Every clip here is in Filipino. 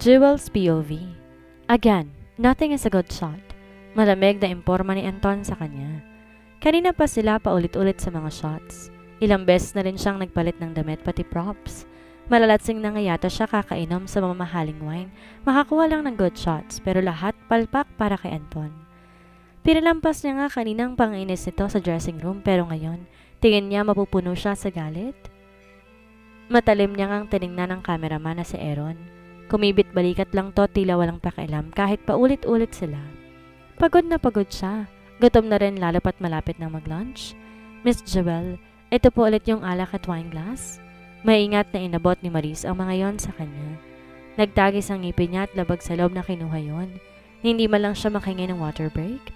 Jewel's POV. Again, nothing is a good shot. Malamig na imporma ni Anton sa kanya. Kanina pa sila paulit-ulit sa mga shots. Ilang beses na rin siyang nagpalit ng damit pati props. Malalatsing na nga yata siya kakainom sa mamahaling wine. Makakuha lang ng good shots pero lahat palpak para kay Anton. Pinalampas niya nga kaninang panginis nito sa dressing room pero ngayon, tingin niya mapupuno siya sa galit. Matalim niya ngang tiningnan ng cameraman na si Aaron. Kumibit balikat lang to tila walang pakialam kahit paulit-ulit sila. Pagod na pagod siya. Gutom na rin lalo pat malapit na mag-lunch. Miss Jewel, ito po ulit yung alak at wine glass. Maingat na inabot ni Maris ang mga yon sa kanya. Nagtagis ang ngipin niya at labag sa loob na kinuha yon. Hindi man lang siya makahingi ng water break.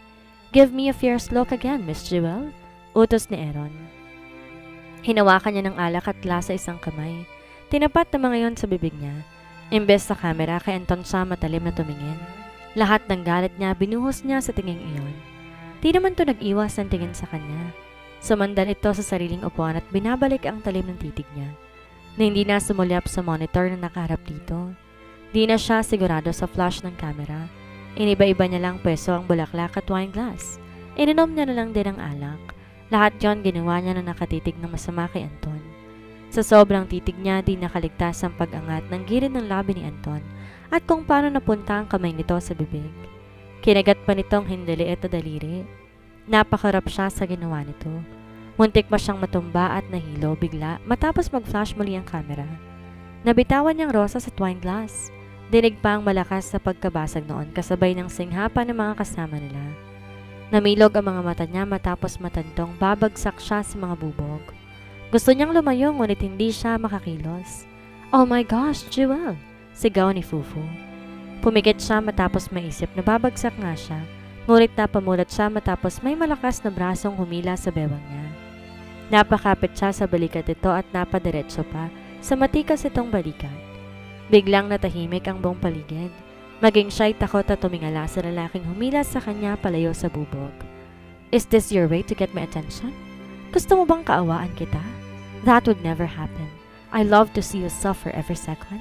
Give me a fierce look again, Miss Jewel. Utos ni Aaron. Hinawakan niya ng alak at glass sa isang kamay. Tinapat na mga yon sa bibig niya. Imbes sa camera kay Anton siya matalim na tumingin. Lahat ng galit niya binuhos niya sa tinging iyon. Di naman to nag-iwas ng tingin sa kanya. Sumandan ito sa sariling upuan at binabalik ang talim ng titig niya. Na hindi na sumulyap sa monitor na nakaharap dito. Di na siya sigurado sa flash ng camera. Iniba-iba niya lang pwesto ang bulaklak at wine glass. Ininom niya na lang din ang alak. Lahat yon ginawa niya na nakatitig ng masama kay Anton. Sa sobrang titig niya, di nakaligtas ang pag-angat ng gilid ng labi ni Anton at kung paano napunta ang kamay nito sa bibig. Kinagat pa nitong hindaliit na daliri. Napakarap siya sa ginawa nito. Muntik pa siyang matumba at nahilo bigla matapos mag-flash muli ang camera. Nabitawan niyang rosas at wine glass. Dinig pa ang malakas sa pagkabasag noon kasabay ng singhapa ng mga kasama nila. Namilog ang mga mata niya matapos matandong babagsak siya sa mga bubog. Gusto niyang lumayo ngunit hindi siya makakilos. Oh my gosh, Jewel! Sigaw ni Fufu. Pumikit siya matapos maisip na babagsak nga siya. Ngunit napamulat siya matapos may malakas na brasong humila sa bewang niya. Napakapit siya sa balikat ito at napadiretso pa sa matikas itong balikat. Biglang natahimik ang buong paligid. Maging siya'y takot at tumingala sa lalaking humila sa kanya palayo sa bubog. Is this your way to get my attention? Gusto mo bang kaawaan kita? That would never happen. I love to see you suffer every second.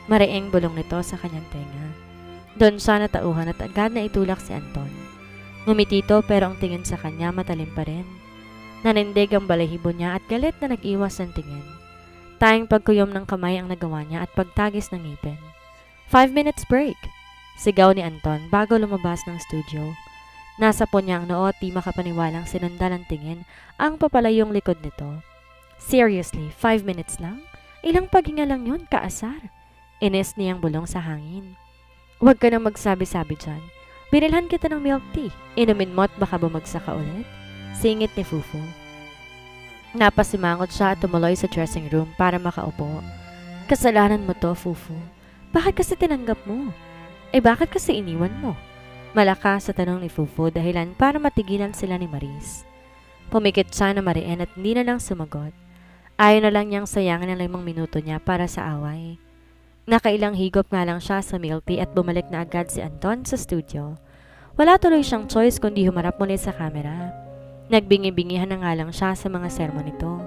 Mariing bulong nito sa kanyang tenga. Doon siya natauhan at agad na itulak si Anton. Ngumiti ito pero ang tingin sa kanya matalim pa rin. Nanindig ang balahibo niya at galit na nag-iwas ng tingin. Tayong pagkuyom ng kamay ang nagawa niya at pagtagis ng ngipin. 5 minutes break! Sigaw ni Anton bago lumabas ng studio. Nasa po niya ang noo at di makapaniwalang sinundan ng tingin ang papalayong likod nito. Seriously, 5 minutes lang? Ilang paghinga lang yun, kaasar. Ines niyang bulong sa hangin. Huwag ka nang magsabi-sabi dyan. Binilhan kita ng milk tea. Inumin mo at baka bumagsak ka ulit. Singit ni Fufu. Napasimangot siya at tumuloy sa dressing room para makaupo. Kasalanan mo to, Fufu. Bakit kasi tinanggap mo? Bakit kasi iniwan mo? Malakas sa tanong ni Fufu dahilan para matigilan sila ni Maris. Pumikit siya na mariin at hindi na lang sumagot. Ayaw na lang niyang sayangin ang 5 minuto niya para sa away. Nakailang higop nga lang siya sa milk tea at bumalik na agad si Anton sa studio. Wala tuloy siyang choice kundi humarap muli sa camera. Nagbingi-bingihan na nga lang siya sa mga sermon nito.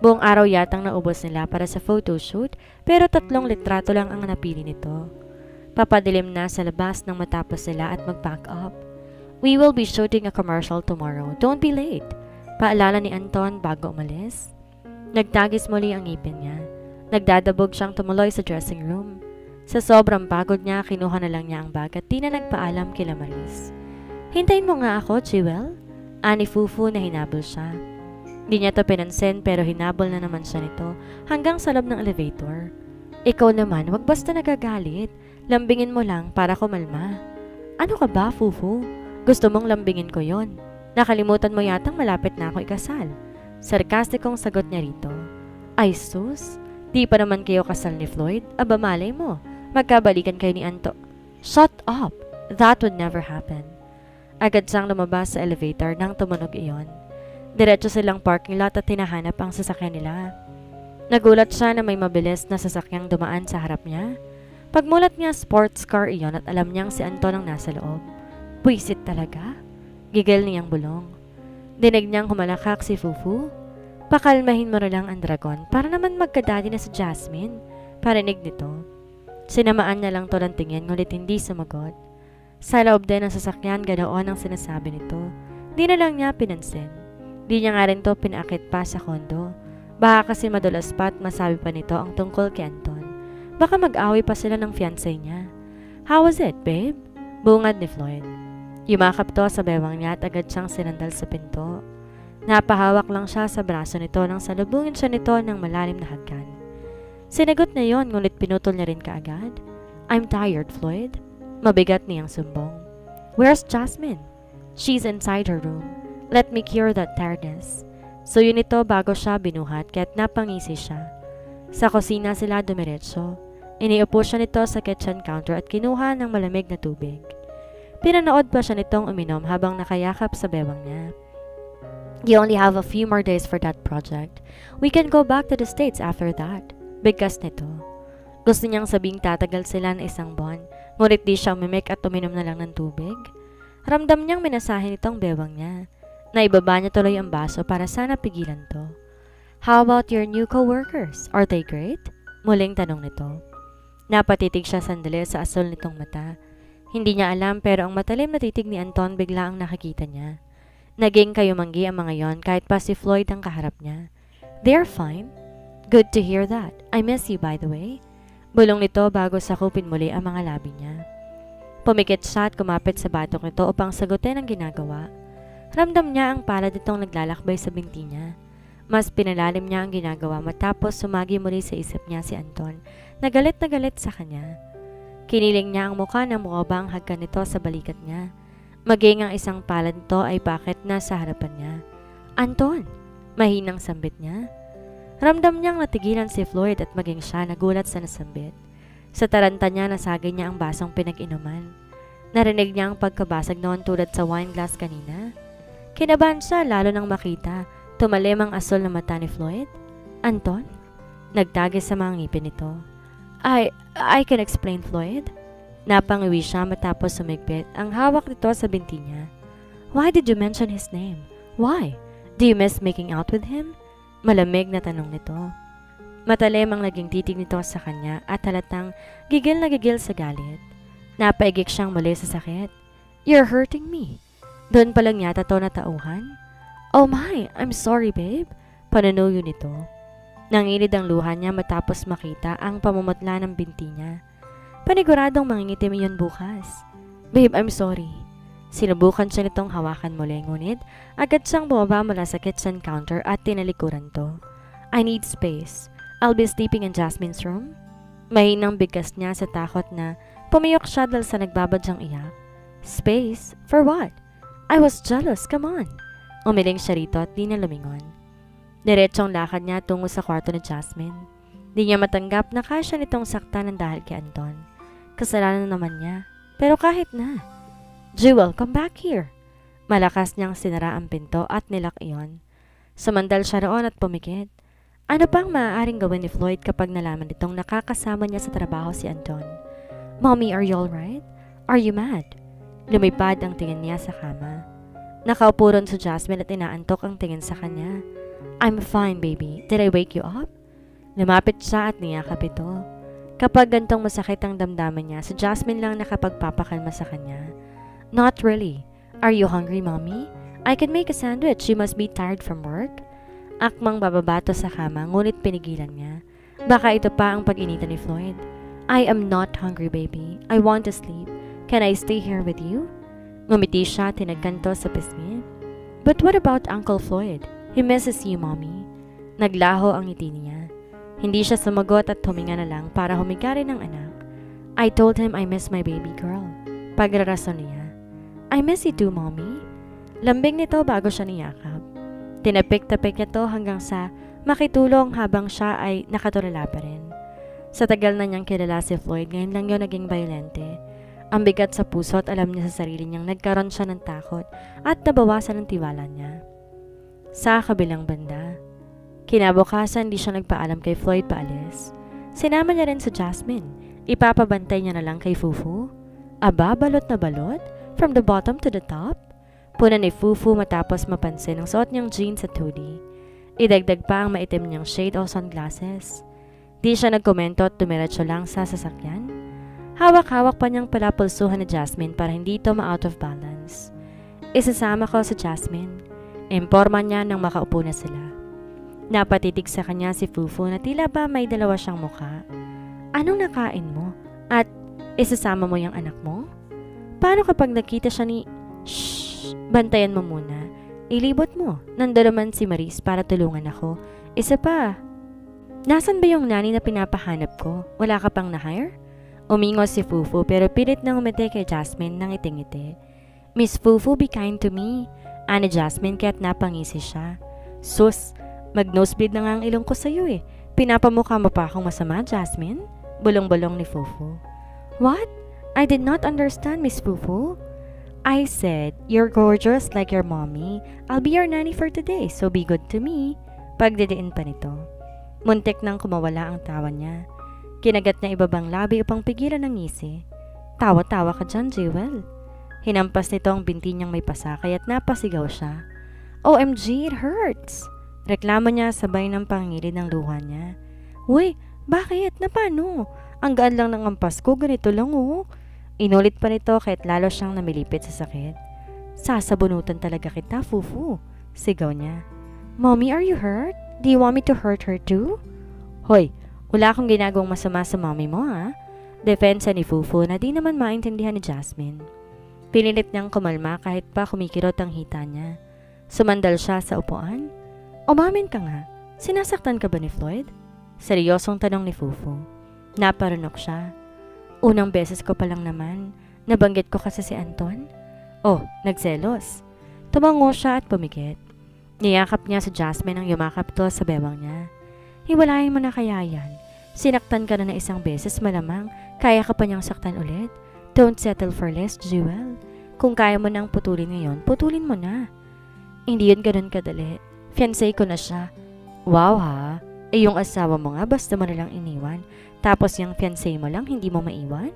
Buong araw yatang naubos nila para sa photoshoot pero 3 litrato lang ang napili nito. Papadilim na sa labas nang matapos sila at mag-pack up. We will be shooting a commercial tomorrow. Don't be late. Paalala ni Anton bago umalis. Nagtagis muli ang ngipin niya. Nagdadabog siyang tumuloy sa dressing room. Sa sobrang pagod niya, kinuha na lang niya ang bag at di na nagpaalam kila Maris. Hintayin mo nga ako, Jewel. Ani Fufu na hinabol siya. Di niya to pinansin pero hinabol na naman siya nito hanggang sa loob ng elevator. Ikaw naman, wag basta nagagalit. Lambingin mo lang para kumalma. Ano ka ba, Fufu? Gusto mong lambingin ko yon? Nakalimutan mo yatang malapit na ako ikasal. Sarkastikong sagot niya rito. Ay sus, di pa naman kayo kasal ni Floyd? Aba malay mo, magkabalikan kayo ni Anto. Shut up! That would never happen. Agad siyang lumabas sa elevator nang tumunog iyon. Diretso silang parking lot at hinahanap ang sasakyan nila. Nagulat siya na may mabilis na sasakyang dumaan sa harap niya. Pagmulat niya sports car iyon at alam niyang si Anton ang nasa loob. Buisit talaga? Gigil niyang bulong. Dinig niyang humalakak si Fufu. Pakalmahin mo na lang ang dragon para naman magkadadi na si Jasmine. Parinig nito. Sinamaan niya lang to ng tingin ngunit hindi sumagot. Sa loob din ng sasakyan ganoon ang sinasabi nito. Di na lang niya pinansin. Di niya nga rin to pinaakit pa sa kondo. Baka kasi madulas pa at masabi pa nito ang tungkol kay Anton. Baka mag-away pa sila ng fiancé niya. How was it, babe? Bungad ni Floyd. Yumakap to sa bewang niya at agad siyang sinandal sa pinto. Napahawak lang siya sa braso nito nang salubungin siya nito ng malalim na hagkan. Sinagot na yon ngunit pinutol niya rin kaagad. I'm tired, Floyd. Mabigat niyang sumbong. Where's Jasmine? She's inside her room. Let me cure that tiredness. So yun ito bago siya binuhat kaya't napangisi siya. Sa kusina sila dumiretso. Iniupo siya nito sa kitchen counter at kinuha ng malamig na tubig. Pinanood pa siya nitong uminom habang nakayakap sa bewang niya. You only have a few more days for that project. We can go back to the States after that. Bigkas nito. Gusto niyang sabing tatagal sila ng isang buwan, ngunit di siyang mimik at uminom na lang ng tubig. Ramdam niyang minasahin itong bewang niya. Naibaba niya tuloy ang baso para sana pigilan to. How about your new co-workers? Are they great? Muling tanong nito. Napatitig siya sandali sa asul nitong mata. Hindi niya alam pero ang matalim na titig ni Anton bigla ang nakikita niya. Naging kayumanggi ang mga yon kahit pa si Floyd ang kaharap niya. They're fine. Good to hear that. I miss you by the way. Bulong nito bago sakupin muli ang mga labi niya. Pumikit siya at kumapit sa batok nito upang sagutin ang ginagawa. Ramdam niya ang palad nitong naglalakbay sa binti niya. Mas pinalalim niya ang ginagawa matapos sumagi muli sa isip niya si Anton na galit sa kanya. Kiniling niya ang mukha na mukhang hagkan nito sa balikat niya. Maging ang isang palad nito ay bakit nasa harapan niya. Anton! Mahinang sambit niya. Ramdam niyang natigilan si Floyd at maging siya nagulat sa nasambit. Sa taranta niya nasagay niya ang basong pinag-inuman. Narinig niya ang pagkabasag noon tulad sa wine glass kanina. Kinabahan siya lalo nang makita. Tumalim ang asul na mata ni Floyd. Anton? Nagtagis sa mga ngipin nito. I can explain, Floyd. Napangiwi siya matapos sumigpit ang hawak nito sa binti niya. Why did you mention his name? Why? Do you miss making out with him? Malamig na tanong nito. Matalim ang naging titig nito sa kanya at halatang gigil na gigil sa galit. Napaigik siyang muli sa sakit. You're hurting me. Doon pa lang yata to natauhan. Oh my, I'm sorry babe. Pananuyo nito. Nangilid ang luha niya matapos makita ang pamumutla ng binti niya. Paniguradong mangingitim yun bukas. Babe, I'm sorry. Sinubukan siya nitong hawakan muli ngunit agad siyang bumaba mula sa kitchen counter at tinalikuran to. I need space. I'll be sleeping in Jasmine's room. Mahinang bigkas niya sa takot na pumiyok siya dahil sa nagbabadyang iyak. Space? For what? I was jealous, come on. Umiling siya rito at di na lumingon. Diretsong lakad niya tungo sa kwarto ni Jasmine. Di niya matanggap na kaya siya nitong saktan ng dahil kay Anton. Kasalanan naman niya. Pero kahit na. Jewel, come back here. Malakas niyang sinara ang pinto at nilak iyon. Sumandal siya roon at pumikit. Ano pang maaaring gawin ni Floyd kapag nalaman nitong nakakasama niya sa trabaho si Anton? Mommy, are you alright? Are you mad? Lumipad ang tingin niya sa kama. Nakaupo ron si Jasmine at inaantok ang tingin sa kanya. I'm fine, baby. Did I wake you up? Lumapit siya at niyakap ito. Kapag gantong masakit ang damdaman niya, si Jasmine lang nakapagpapakalma sa kanya. Not really. Are you hungry, mommy? I can make a sandwich. You must be tired from work. Akmang bababato sa kama, ngunit pinigilan niya. Baka ito pa ang pag-initan ni Floyd. I am not hungry, baby. I want to sleep. Can I stay here with you? Ngumiti siya, tinagkanto sa pisngi. But what about Uncle Floyd? He misses you, mommy. Naglaho ang ngiti niya. Hindi siya sumagot at huminga na lang para humiga rin ng anak. I told him I miss my baby girl. Pagrarason niya. I miss you too, mommy. Lambing nito bago siya niyakap. Tinapik-tapik niya to hanggang sa makitulong habang siya ay nakatulala pa rin. Sa tagal na niyang kilala si Floyd, ngayon lang yun naging violente. Ang bigat sa puso at alam niya sa sarili niyang nagkaroon siya ng takot at nabawasan ng tiwala niya. Sa kabilang banda, kinabukasan di siya nagpaalam kay Floyd paalis. Sinama niya rin sa Jasmine. Ipapabantay niya na lang kay Fufu. Aba, balot na balot? From the bottom to the top? Puna ni Fufu matapos mapansin ang suot niyang jeans at hoodie. Idagdag pa ang maitim niyang shade o sunglasses. Di siya nagkomento at dumiretso lang sa sasakyan. Hawak-hawak pa niyang palapulsuhan ni Jasmine para hindi ito ma-out of balance. Isasama ko sa Jasmine. Imporma niya nang makaupo na sila. Napatitig sa kanya si Fufu na tila ba may dalawa siyang mukha. Anong nakain mo? At isasama mo yung anak mo? Paano kapag nakita siya ni... Shhh! Bantayan mo muna. Ilibot mo. Nandun naman si Maris para tulungan ako. Isa pa. Nasaan ba yung nani na pinapahanap ko? Wala ka pang na-hire? Umingo si Fufu pero pilit nang umiti kay Jasmine nang ngiti-ngiti. Miss Fufu, be kind to me. Ani Jasmine kaya't napangisi siya. Sus, mag-nosebleed na nga ang ilong ko sa'yo eh. Pinapamukha mo pa akong masama, Jasmine? Bulong-bulong ni Fufu. What? I did not understand, Miss Fufu. I said, you're gorgeous like your mommy. I'll be your nanny for today, so be good to me. Pagdidiin pa nito. Muntik nang kumawala ang tawa niya. Kinagat niya ibabang labi upang pigilan ang ngisi. Tawa-tawa ka dyan, Jewel. Hinampas nito ang binti niyang may pasa kaya't napasigaw siya. OMG, it hurts! Reklamo niya sabay ng pangilid ng luha niya. Uy, bakit? Na paano? Ang gaan lang ng ampas ko, ganito lang oh. Inulit pa nito kaya't lalo siyang namilipit sa sakit. Sasabunutan talaga kita, Fufu. Sigaw niya. Mommy, are you hurt? Do you want me to hurt her too? Hoy, wala akong ginagawang masama sa mommy mo ha? Depensa ni Fufu na di naman maintindihan ni Jasmine. Pinilit niyang kumalma kahit pa kumikirot ang hita niya. Sumandal siya sa upuan. Umamin ka nga, sinasaktan ka ba ni Floyd? Seryosong tanong ni Fufu. Naparunok siya. Unang beses ko pa lang naman, nabanggit ko kasi si Anton. Oh, nagselos. Tumango siya at pumikit. Niyakap niya si Jasmine ang yumakap to sa bewang niya. Hiwalayin mo na kaya yan. Sinaktan ka na isang beses malamang, kaya ka pa niyang saktan ulit. Don't settle for less, Jewel. Kung kaya mo nang putulin ngayon, putulin mo na. Hindi yun ganun kadali. Fiancé ko na siya. Wow ha? Eh yung asawa mo nga basta mo nalang iniwan. Tapos yung fiancé mo lang hindi mo maiwan?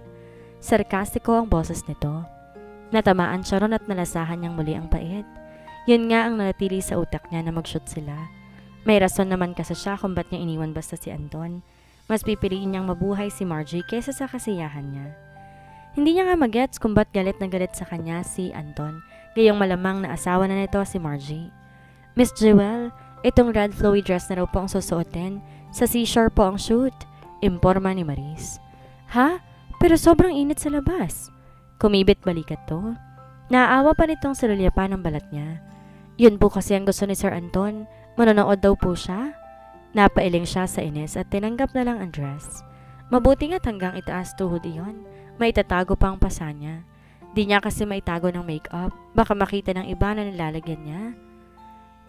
Sarkastiko ang boses nito. Natamaan siya ron at nalasahan niyang muli ang pait. Yun nga ang nanatili sa utak niya na mag-shoot sila. May rason naman kasi siya kung ba't niya iniwan basta si Anton. Mas pipiliin niyang mabuhay si Margie kesa sa kasiyahan niya. Hindi niya nga magets kung ba't galit na galit sa kanya si Anton, gayong malamang na asawa na nito si Margie. Miss Jewel, itong red flowy dress na raw po ang susuotin. Sa seashore po ang shoot. Imporma ni Maris. Ha? Pero sobrang init sa labas. Kumibit balikat to. Naaawa pa nitong silulyapan ng balat niya. Yun po kasi ang gusto ni Sir Anton. Manonood daw po siya. Napailing siya sa inis at tinanggap na lang ang dress. Mabuti nga't hanggang itaas tuhod iyon. May tatago pa ang pasa niya. Di niya kasi maitago ng makeup. Baka makita ng iba na nilalagyan niya.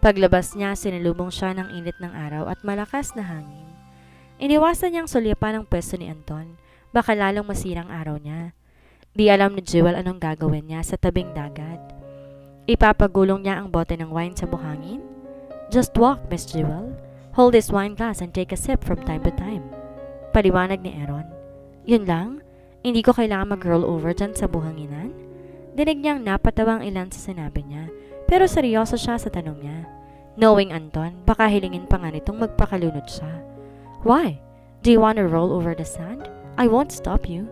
Paglabas niya, sinilubong siya ng init ng araw at malakas na hangin. Iniwasan niyang sulyapan ang pwesto ni Anton. Baka lalong masirang araw niya. Di alam ni Jewel anong gagawin niya sa tabing dagat. Ipapagulong niya ang bote ng wine sa buhangin. Just walk, Miss Jewel. Hold this wine glass and take a sip from time to time. Paliwanag ni Aaron. Yun lang? Hindi ko kailangan mag-roll over dyan sa buhanginan? Dinig niyang napatawang ilan sa sinabi niya, pero seryoso siya sa tanong niya. Knowing Anton, baka hilingin pa nga nitong magpakalunod siya. Why? Do you want to roll over the sand? I won't stop you.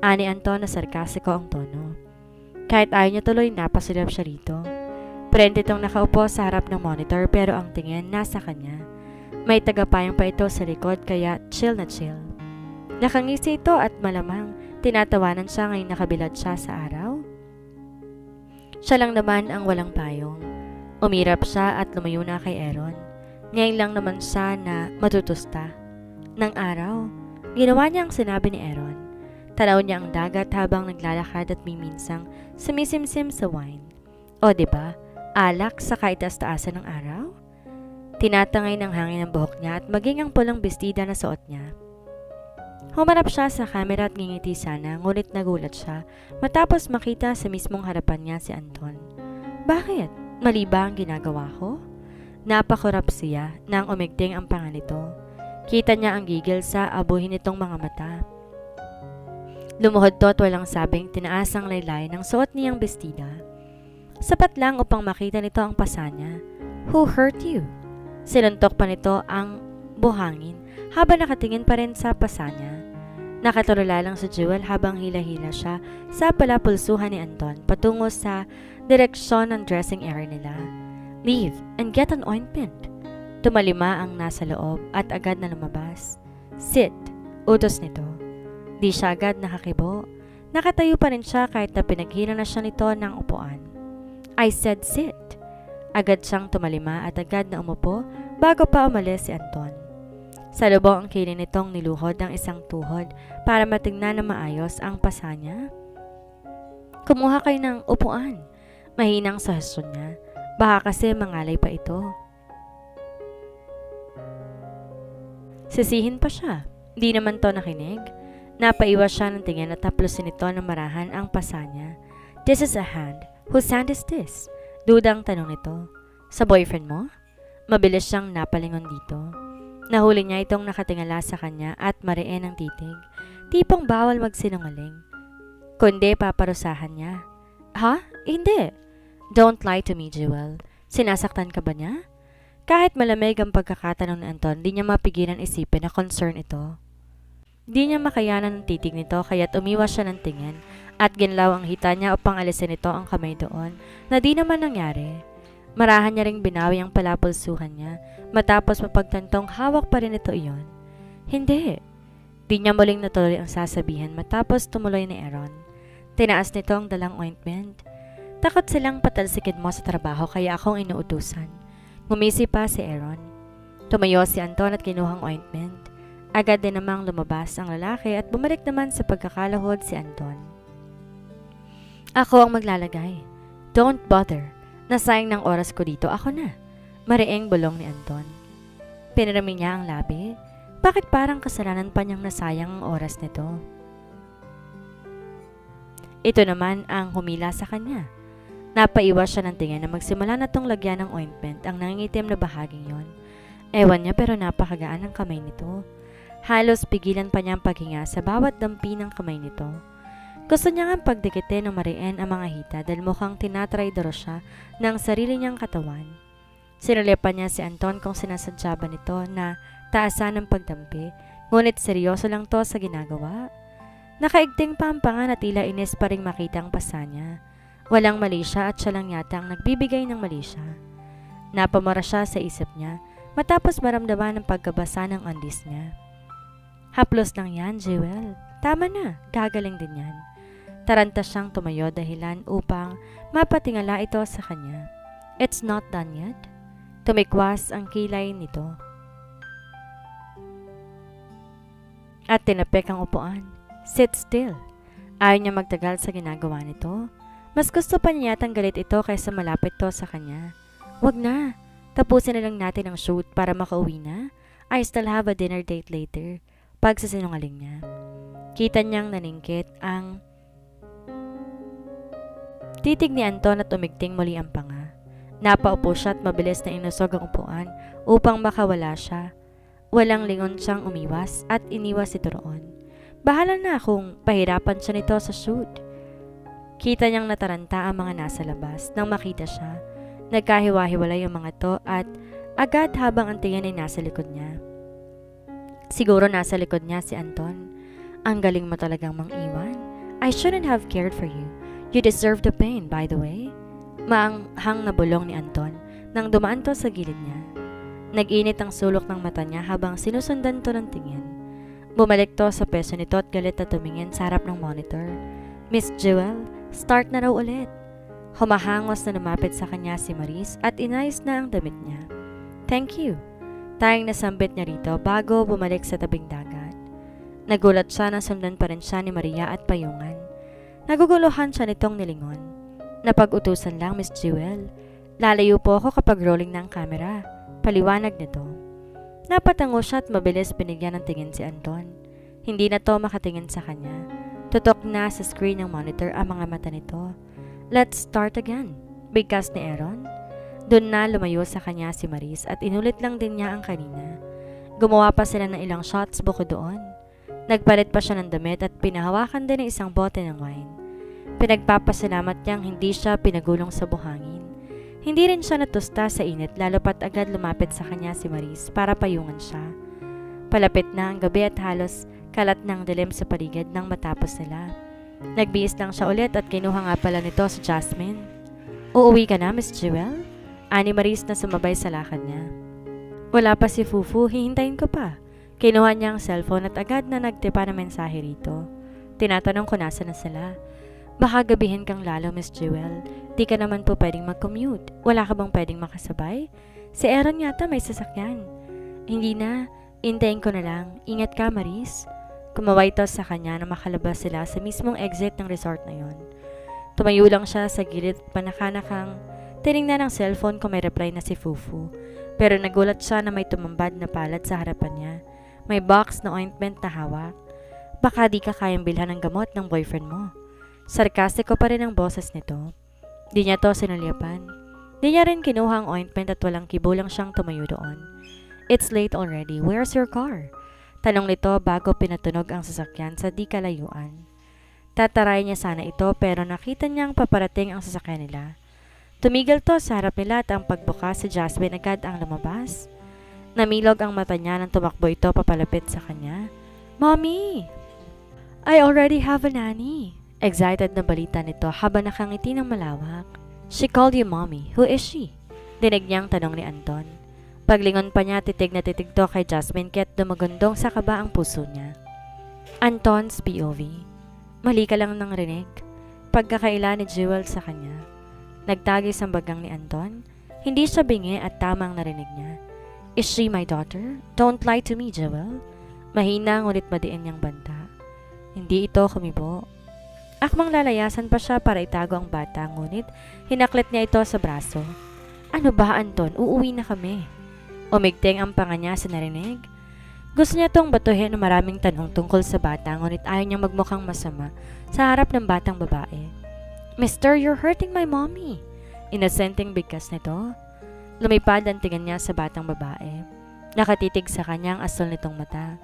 Ani Anton na sarkasiko ang tono. Kahit ayaw niya tuloy, napasulap siya rito. Prente itong nakaupo sa harap ng monitor pero ang tingin nasa kanya. May tagapayang pa ito sa likod kaya chill na chill. Nakangisi ito at malamang tinatawanan siya ngayong nakabilad siya sa araw. Siya lang naman ang walang payong. Umirap siya at lumayo na kay Aaron. Ngayon lang naman siya na matutusta. Nang araw, ginawa niya ang sinabi ni Aaron. Tanaw niya ang dagat habang naglalakad at miminsang sumisimsim sa wine. O diba, alak sa kaitaas-taasan ng araw? Tinatangay ng hangin ang buhok niya at maging ang pulang bestida na suot niya. Humarap siya sa kamera at ngingiti sana, ngunit nagulat siya matapos makita sa mismong harapan niya si Anton. Bakit? Mali ba ang ginagawa ko? Napakurap siya nang umigting ang panga nito. Kita niya ang gigil sa abuhin nitong mga mata. Lumuhod to at walang sabing tinaas ang laylay ng suot niyang bestida. Sapat lang upang makita nito ang pasa niya. Who hurt you? Sinuntok pa nito ang buhangin habang nakatingin pa rin sa pasa niya. Nakatulala lang si Jewel habang hila-hila siya sa palapulsuhan ni Anton patungo sa direksyon ng dressing area nila. Leave and get an ointment. Tumalima ang nasa loob at agad na lumabas. Sit, utos nito. Di siya agad nakakibo. Nakatayo pa rin siya kahit na pinaghila na siya nito ng upuan. I said sit. Agad siyang tumalima at agad na umupo bago pa umalis si Anton. Sa lubong ang kilin nitong niluhod ng isang tuhod para matignan na maayos ang pasa niya. Kumuha kayo ng upuan. Mahinang sahasyon niya. Baka kasi mangalay pa ito. Sisihin pa siya. Di naman to nakinig. Napaiwas siya ng tingin at haplusin nito ng marahan ang pasa niya. This is a hand. Whose hand is this? Dudang tanong nito. Sa boyfriend mo? Mabilis siyang napalingon dito. Nahuli niya itong nakatingala sa kanya at mariin ang titig. Tipong bawal magsinungaling. Kundi paparusahan niya. Ha? Hindi. Don't lie to me, Jewel. Sinasaktan ka ba niya? Kahit malamig ang pagkakatanong ni Anton, di niya mapigilan isipin na concern ito. Di niya makayanan ng titig nito kaya't umiwas siya ng tingin at ginlaw ang hita niya upang alisin nito ang kamay doon na di naman nangyari. Marahan niya ring binawi ang palapulsuhan niya matapos mapagtantong hawak pa rin ito iyon. Hindi. Di niya muling natuloy ang sasabihin matapos tumuloy ni Aaron. Tinaas nito ang dalang ointment. Takot silang patalsikin mo sa trabaho kaya akong inuutusan. Ngumisi pa si Aaron. Tumayo si Anton at kinuhang ointment. Agad din namang lumabas ang lalaki at bumalik naman sa pagkakalahod si Anton. Ako ang maglalagay. Don't bother. Nasayang ng oras ko dito, ako na. Mariing bulong ni Anton. Pinarami niya ang labi. Bakit parang kasalanan pa niyang nasayang ang oras nito? Ito naman ang humila sa kanya. Napaiwas siya ng tingin na magsimula na tong lagyan ng ointment ang nangingitim na bahaging yon. Ewan niya pero napakagaan ang kamay nito. Halos pigilan pa niya ang paghinga sa bawat dampi ng kamay nito. Gusto niya nga pagdikitin ng mariin ang mga hita dahil mukhang tinatraidoro siya ng sarili niyang katawan. Sinalipan niya si Anton kung sinasadya ba nito na taasan ng pagdampi, ngunit seryoso lang to sa ginagawa. Nakaigting pa ang panga na tila inis pa ring makita ang pasa niya. Walang mali siya at siya lang yata ang nagbibigay ng mali siya. Napamara siya sa isip niya matapos maramdaman ang pagkabasa ng undies niya. Haplos lang yan, Jewel. Tama na, gagaling din yan. Taranta siyang tumayo dahilan upang mapatingala ito sa kanya. It's not done yet. Tumikwas ang kilay nito. At tinapik ang upuan. Sit still. Ayaw niya magtagal sa ginagawa nito. Mas gusto pa niya yatang galit ito kaysa malapit to sa kanya. Wag na. Tapusin na lang natin ang shoot para makauwi na. I still have a dinner date later. Pagsasinungaling niya. Kita niyang naningkit ang titig ni Anton at umigting muli ang panga. Napaupo siya at mabilis na inusog ang upuan upang makawala siya. Walang lingon siyang umiwas at iniwas ito roon. Bahala na kung pahirapan siya nito sa shoot. Kita niyang nataranta ang mga nasa labas nang makita siya. Nagkahiwa-hiwalay ang mga to at agad habang ang tingin ay nasa likod niya. Siguro nasa likod niya si Anton. Ang galing mo talagang mang-iwan. I shouldn't have cared for you. You deserve the pain, by the way. Maanghang na bulong ni Anton nang dumaan to sa gilid niya. Nag-init ang sulok ng mata niya habang sinusundan to ng tingin. Bumalik to sa peso nito at galit na tumingin sa harap ng monitor. Miss Jewel, start na raw ulit. Humahangos na lumapit sa kanya si Maris at inayos na ang damit niya. Thank you. Tayong nasambit niya rito bago bumalik sa tabing dagat. Nagulat siya na sundan pa rin siya ni Maria at payungan. Naguguluhan siya nitong nilingon. Napag-utusan lang, Miss Jewel. Lalayo po ako kapag rolling ng camera. Paliwanag nito. Napatango siya at mabilis binigyan ng tingin si Anton. Hindi na to makatingin sa kanya. Tutok na sa screen ng monitor ang mga mata nito. Let's start again. Bigkas ni Aaron. Doon na lumayo sa kanya si Maris at inulit lang din niya ang kanina. Gumawa pa sila ng ilang shots bukod doon. Nagpalit pa siya ng damit at pinahawakan din ng isang bote ng wine. Pinagpapasalamat niyang hindi siya pinagulong sa buhangin. Hindi rin siya natusta sa init lalo pat agad lumapit sa kanya si Maris para payungan siya. Palapit na ang gabi at halos Kalat ng dilim sa paligid nang matapos nila. Nagbihis lang siya ulit at kinuha nga pala nito si Jasmine. Uuwi ka na, Miss Jewel? Ani Maris na sumabay sa lakad niya. Wala pa si Fufu, hihintayin ko pa. Kinuha niya ang cellphone at agad na nagtipa ng mensahe rito. Tinatanong ko nasa na sila. Baka gabihin kang lalo, Miss Jewel. Di ka naman po pwedeng mag-commute. Wala ka bang pwedeng makasabay? Si Aaron yata may sasakyan. Hindi na, hintayin ko na lang. Ingat ka, Maris. Kumaway to sa kanya na makalabas sila sa mismong exit ng resort na yon. Tumayo lang siya sa gilid at panakanakang tinignan ng cellphone kung may reply na si Fufu. Pero nagulat siya na may tumambad na palad sa harapan niya. May box na ointment na hawak. Baka di ka kayang bilhan ng gamot ng boyfriend mo. Sarkastiko pa rin ang boses nito. Di niya to sinulyapan. Di niya rin kinuha ang ointment at walang kibulang siyang tumayo doon. It's late already. Where's your car? Tanong nito bago pinatunog ang sasakyan sa di kalayuan. Tataray niya sana ito pero nakita niyang paparating ang sasakyan nila. Tumigil to sa harap nila at ang pagbukas si Jasmine agad ang lumabas. Namilog ang mata niya nang tumakbo ito papalapit sa kanya. Mommy! I already have a nanny. Excited na balita nito habang nakangiti ng malawak. She called you mommy. Who is she? Dinig niyang tanong ni Anton. Paglingon pa niya, titig na titig to kay Jasmine kaya't dumagundong sa kaba ang puso niya. Anton's POV. Mali ka lang ng rinig. Pagkakaila ni Jewel sa kanya. Nagtagis ang bagang ni Anton. Hindi siya bingi at tamang narinig niya. Is she my daughter? Don't lie to me, Jewel. Mahina ngunit madiin niyang banta. Hindi ito kumibo. Akmang lalayasan pa siya para itago ang bata ngunit hinaklit niya ito sa braso. Ano ba, Anton? Uuwi na kami. Umigting ang panga niya sa narinig. Gusto niya itong batuhin ng maraming tanong tungkol sa bata ngunit ayaw niyang magmukhang masama sa harap ng batang babae. Mister, you're hurting my mommy. Inosenteng bigkas nito. Lumipad ang tingin niya sa batang babae. Nakatitig sa kanya ang asol nitong mata.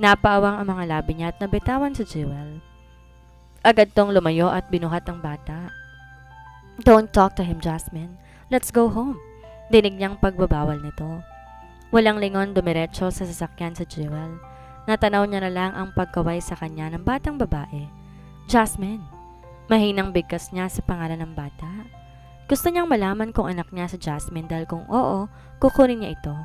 Napaawang ang mga labi niya at nabitawan si Jewel. Agad tong lumayo at binuhat ang bata. Don't talk to him, Jasmine. Let's go home. Dinig niyang pagbabawal nito. Walang lingon dumiretso sa sasakyan sa Jewel. Natanaw niya na lang ang pagkaway sa kanya ng batang babae. Jasmine. Mahinang bigkas niya sa pangalan ng bata. Gusto niyang malaman kung anak niya si Jasmine dahil kung oo, kukunin niya ito.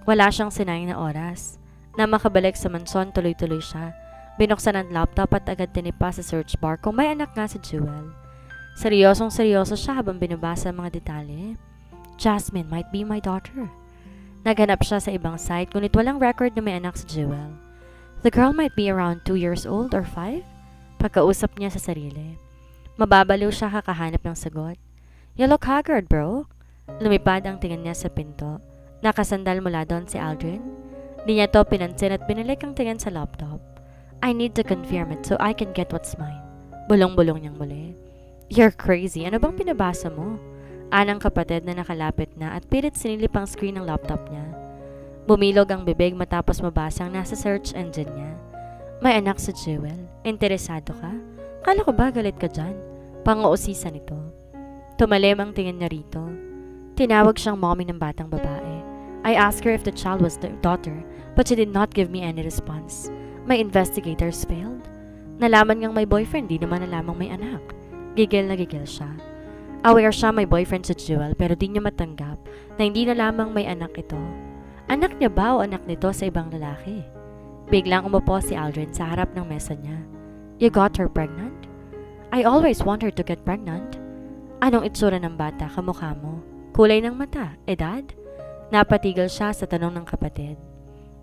Wala siyang sinayang na oras. Na makabalik sa mansyon, tuloy-tuloy siya. Binuksan ang laptop at agad tinipa sa search bar kung may anak nga si Jewel. Seryosong seryoso siya habang binabasa ang mga detalye. Jasmine might be my daughter. Naghanap siya sa ibang site ngunit walang record na may anak si Jewel. The girl might be around 2 years old or 5? Pagkausap niya sa sarili. Mababaliw siya kakahanap ng sagot. You look haggard, bro. Lumipad ang tingin niya sa pinto. Nakasandal mula doon si Aldrin. Di niya to pinansin at binalik ang tingin sa laptop. I need to confirm it so I can get what's mine. Bulong-bulong niyang muli. You're crazy. Ano bang pinabasa mo? Anang kapatid na nakalapit na at pilit sinilip ang screen ng laptop niya. Bumilog ang bibig matapos mabasa ang nasa search engine niya. May anak si Jewel. Interesado ka? Kala ko ba galit ka dyan? Pang-uusisa nito. Tumalim ang tingin niya rito. Tinawag siyang mommy ng batang babae. I asked her if the child was their daughter, but she did not give me any response. My investigators failed. Nalaman ngang may boyfriend, di naman nalamang may anak. Gigil na gigil siya. Aware siya may boyfriend si Jewel pero di niya matanggap na hindi na lamang may anak ito. Anak niya ba o anak nito sa ibang lalaki? Biglang umupo si Aldrin sa harap ng mesa niya. You got her pregnant? I always want her to get pregnant. Anong itsura ng bata kamukha mo? Kulay ng mata? Edad? Napatigil siya sa tanong ng kapatid.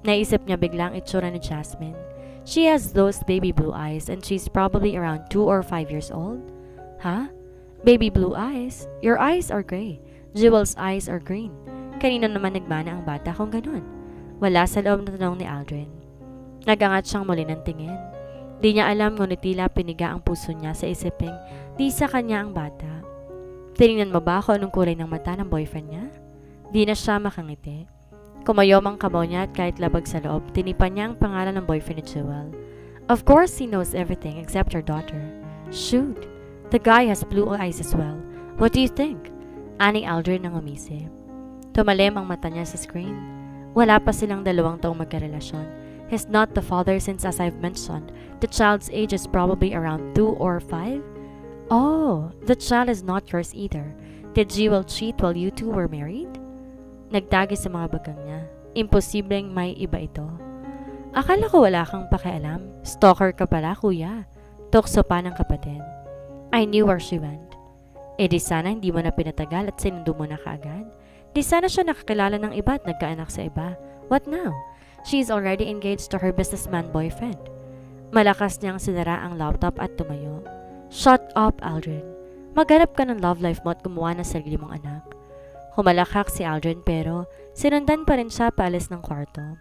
Naisip niya biglang itsura ni Jasmine. She has those baby blue eyes and she's probably around 2 or 5 years old. Huh? Baby blue eyes? Your eyes are gray. Jewel's eyes are green. Kanino naman nagmana ang bata kung ganun? Wala sa loob na tanong ni Aldrin. Nagangat siyang muli ng tingin. Di niya alam ngunit tila piniga ang puso niya sa isiping di sa kanya ang bata. Tinignan mo ba kung anong kulay ng mata ng boyfriend niya? Di na siya makangiti. Kumayom ang kamao niya at kahit labag sa loob, tinipan niya ang pangalan ng boyfriend ni Jewel. Of course he knows everything except her daughter. Shoot! The guy has blue eyes as well. What do you think? Ani Aldrin nang umisi. Tumalim ang mata niya sa screen. Wala pa silang 2 taong magkarelasyon. He's not the father since, as I've mentioned, the child's age is probably around 2 or 5. Oh, the child is not yours either. Did Jewel cheat while you two were married? Nagtagi sa mga bagang niya. Imposibleng may iba ito. Akala ko wala kang pakialam. Stalker ka pala, kuya. Tukso pa ng kapatid. I knew where she went. Eh di sana hindi mo na pinatagal at sinundo mo na kaagad. Di sana siya nakakilala ng iba at nagkaanak sa iba. What now? She is already engaged to her businessman boyfriend. Malakas niyang sinara ang laptop at tumayo. Shut up, Aldrin. Maghanap ka ng love life mo at gumawa ng sarili mong anak. Humalakhak si Aldrin pero sinundan pa rin siya paalis ng kwarto.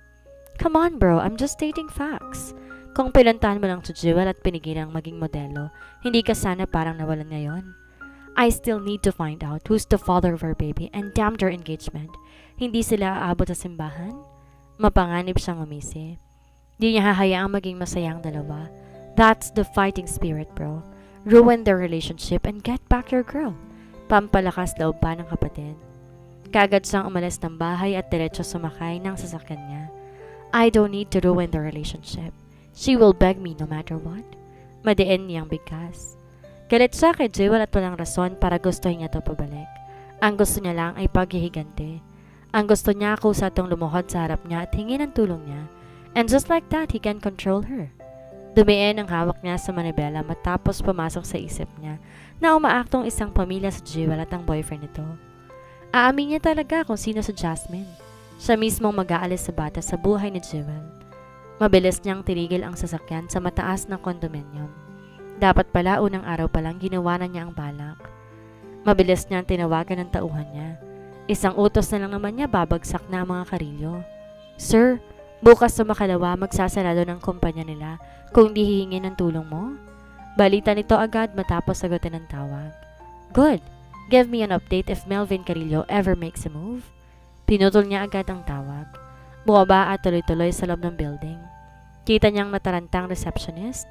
Come on bro, I'm just stating facts. Kung pinuntahan mo lang si Jewel at pinigilang maging modelo, hindi ka sana parang nawalan ngayon. I still need to find out who's the father of her baby and damn their engagement. Hindi sila aabot sa simbahan? Mapanganib siyang umisi. Di niya hahayaang maging masaya ang dalawa. That's the fighting spirit, bro. Ruin their relationship and get back your girl. Pampalakas loob pa ng kapatid. Kaagad siyang umalis ng bahay at diretso sumakay ng sasakyan niya. I don't need to ruin the relationship. She will beg me no matter what. Madiin niyang bigkas. Galit siya kay Jewel at walang rason para gustuhin niya ito pabalik. Ang gusto niya lang ay paghihigante. Ang gusto niya kusatong lumuhod sa harap niya at hingin ang tulong niya. And just like that, he can control her. Dumiin ang hawak niya sa manibela matapos pumasok sa isip niya na umaaktong isang pamilya sa Jewel at ang boyfriend nito. Aamin niya talaga kung sino si Jasmine. Siya mismong mag-aalis sa bata sa buhay ni Jewel. Mabilis niyang tinigil ang sasakyan sa mataas na kondominium. Dapat pala unang araw pa lang ginawa na niya ang balak. Mabilis niyang tinawagan ng tauhan niya. Isang utos na lang naman niya babagsak na ang mga karilyo. Sir, bukas sa makalawa magsasarado ng kumpanya nila kung di hihingin ng tulong mo. Balita nito agad matapos sagutin ang tawag. Good. Give me an update if Melvin Carillo ever makes a move. Pinutol niya agad ang tawag. Bumaba at tuloy-tuloy sa loob ng building. Kita niyang matarantang receptionist.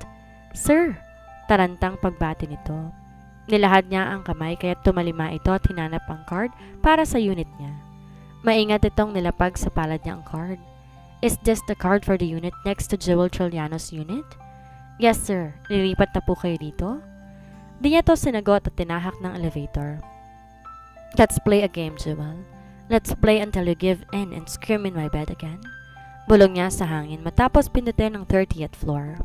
Sir, tarantang pagbati nito. Nilahad niya ang kamay kaya tumalima ito at hinanap ang card para sa unit niya. Maingat itong nilapag sa palad niya ang card. Is this the card for the unit next to Jewel Trilliano's unit? Yes sir, nilipat na po kayo dito? Di niya to sinagot at tinahak ng elevator. Let's play a game, Jewel. Let's play until you give in and scream in my bed again. Bulong niya sa hangin matapos pindutin ang 30th floor.